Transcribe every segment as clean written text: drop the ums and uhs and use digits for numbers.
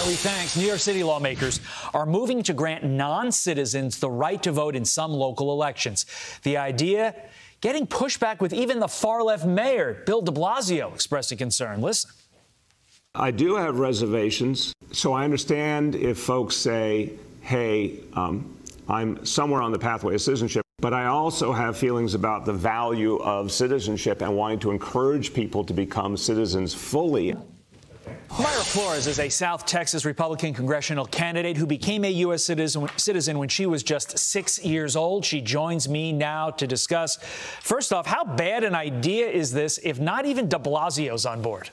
Marley, thanks. New York City lawmakers are moving to grant non-citizens the right to vote in some local elections. The idea, getting pushback with even the far-left mayor, Bill de Blasio, expressing concern. Listen. I do have reservations, so I understand if folks say, hey, I'm somewhere on the pathway of citizenship, but I also have feelings about the value of citizenship and wanting to encourage people to become citizens fully. Mayra Flores is a South Texas Republican congressional candidate who became a U.S. citizen when she was just 6 years old. She joins me now to discuss, first off, how bad an idea is this if not even de Blasio's on board?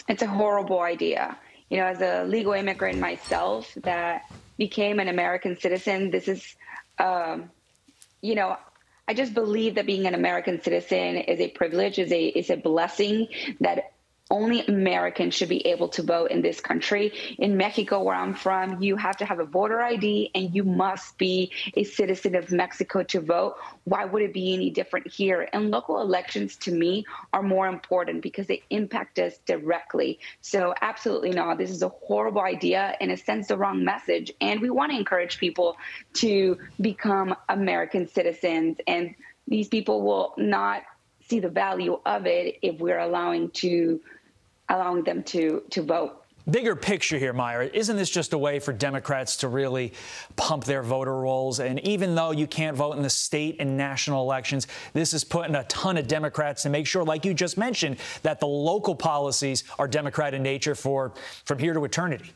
It's a horrible idea. You know, as a legal immigrant myself that became an American citizen, this is, you know, I just believe that being an American citizen is a privilege, is a blessing that only Americans should be able to vote in this country. In Mexico, where I'm from, you have to have a voter ID and you must be a citizen of Mexico to vote. Why would it be any different here? And local elections, to me, are more important because they impact us directly. So absolutely not. This is a horrible idea and it sends the wrong message. And we want to encourage people to become American citizens. And these people will not see the value of it if we're allowing them to vote. Bigger picture here, Mayra, isn't this just a way for Democrats to really pump their voter rolls? And even though you can't vote in the state and national elections, this is putting a ton of Democrats to make sure, like you just mentioned, that the local policies are Democrat in nature from here to eternity.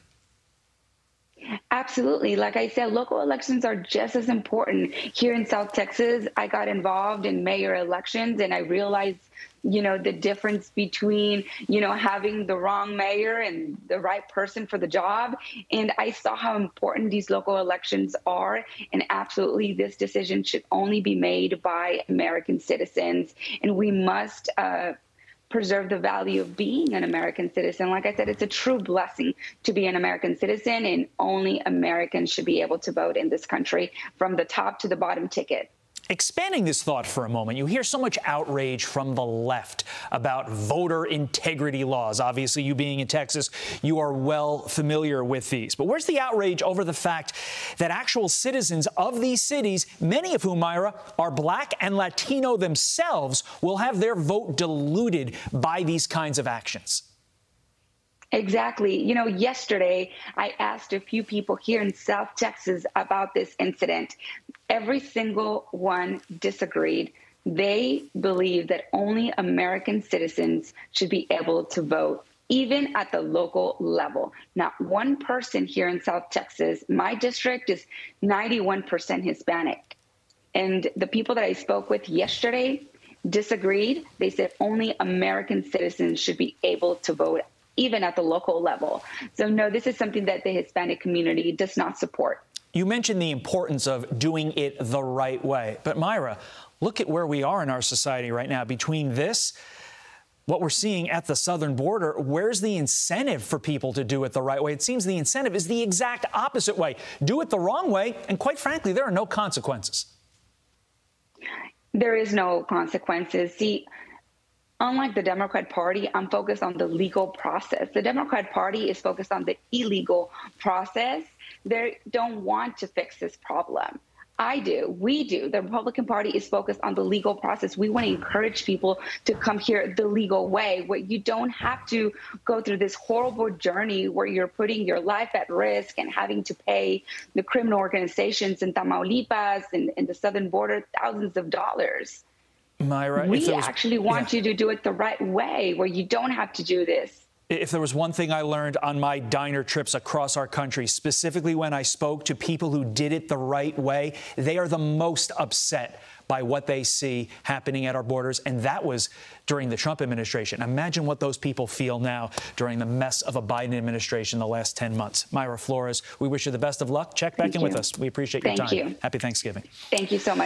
Absolutely. Like I said, local elections are just as important. Here in South Texas, I got involved in mayor elections and I realized, you know, the difference between, you know, having the wrong mayor and the right person for the job. And I saw how important these local elections are. And absolutely, this decision should only be made by American citizens. And we must preserve the value of being an American citizen. Like I said, it's a true blessing to be an American citizen, and only Americans should be able to vote in this country from the top to the bottom ticket. Expanding this thought for a moment, you hear so much outrage from the left about voter integrity laws. Obviously, you being in Texas, you are well familiar with these. But where's the outrage over the fact that actual citizens of these cities, many of whom, Mayra, are Black and Latino themselves, will have their vote diluted by these kinds of actions? Exactly. You know, yesterday I asked a few people here in South Texas about this incident. Every single one disagreed. They believe that only American citizens should be able to vote, even at the local level. Not one person here in South Texas. My district is 91% Hispanic. And the people that I spoke with yesterday disagreed. They said only American citizens should be able to vote, even at the local level. So no, this is something that the Hispanic community does not support. You mentioned the importance of doing it the right way. But Mayra, look at where we are in our society right now. Between this, what we're seeing at the southern border, where's the incentive for people to do it the right way? It seems the incentive is the exact opposite way. Do it the wrong way, and quite frankly, there are no consequences. There is no consequences. See, unlike the Democrat Party, I'm focused on the legal process. The Democrat Party is focused on the illegal process. They don't want to fix this problem. I do. We do. The Republican Party is focused on the legal process. We want to encourage people to come here the legal way, where you don't have to go through this horrible journey where you're putting your life at risk and having to pay the criminal organizations in Tamaulipas and the southern border thousands of dollars. Mayra, we actually want you to do it the right way, where you don't have to do this. If there was one thing I learned on my diner trips across our country, specifically when I spoke to people who did it the right way, they are the most upset by what they see happening at our borders. And that was during the Trump administration. Imagine what those people feel now during the mess of a Biden administration the last 10 months. Mayra Flores, we wish you the best of luck. Check back in with us. We appreciate your time. Thank you. Happy Thanksgiving. Thank you so much.